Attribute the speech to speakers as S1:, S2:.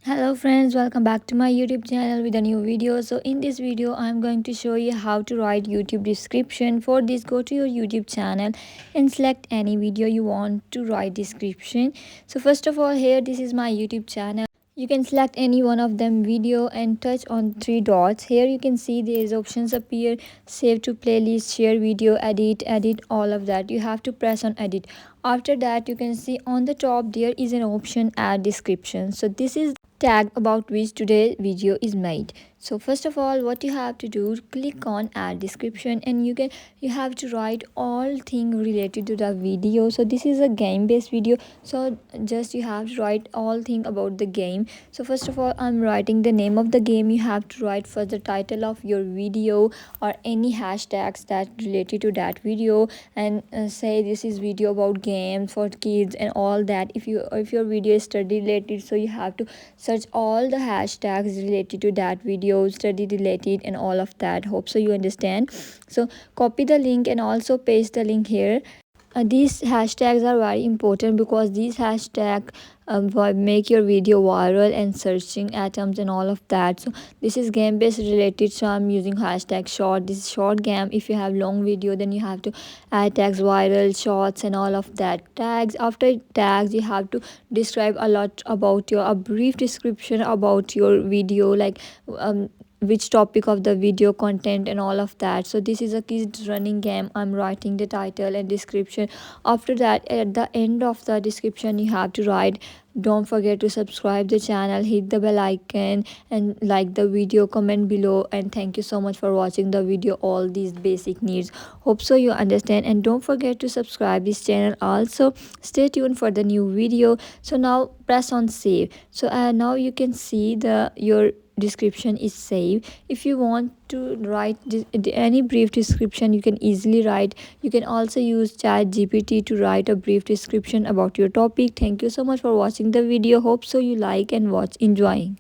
S1: Hello friends, welcome back to my YouTube channel with a new video. So in this video I'm going to show you how to write YouTube description. For this, go to your YouTube channel and select any video you want to write description. So first of all, here this is my YouTube channel. You can select any one of them video and touch on three dots. Here you can see there is options appear: save to playlist, share video, edit, all of that. You have to press on edit. After that, you can see on the top there is an option add description. So this is tag about which today's video is made. So first of all, what you have to do, click on add description, and you have to write all thing related to the video. So this is a game based video, so just you have to write all thing about the game. So first of all, I'm writing the name of the game. You have to write first the title of your video or any hashtags that related to that video, and say this is video about games for kids and all that. If your video is study related, so you have to search all the hashtags related to that video, study related and all of that. Hope so you understand. So copy the link and also paste the link here. These hashtags are very important because these hashtags will make your video viral and searching atoms and all of that. So this is game based related, so I'm using hashtag short. This is short game. If you have long video, then you have to add tags viral, shorts and all of that. Tags, after tags you have to describe a lot about your, a brief description about your video, like which topic of the video content and all of that. So this is a kids running game. I'm writing the title and description. After that, at the end of the description, you have to write, don't forget to subscribe the channel, hit the bell icon and like the video, comment below, and thank you so much for watching the video. All these basic needs, hope so you understand, and don't forget to subscribe this channel also. Stay tuned for the new video. So now press on save. So now you can see the your description is saved. If you want to write any brief description, you can easily write. You can also use chat gpt to write a brief description about your topic. Thank you so much for watching the video. Hope so you like and watch enjoying.